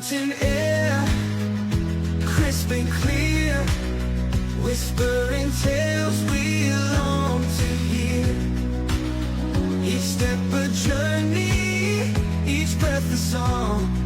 mountain air, crisp and clear, whispering tales we long to hear. Each step a journey, each breath a song.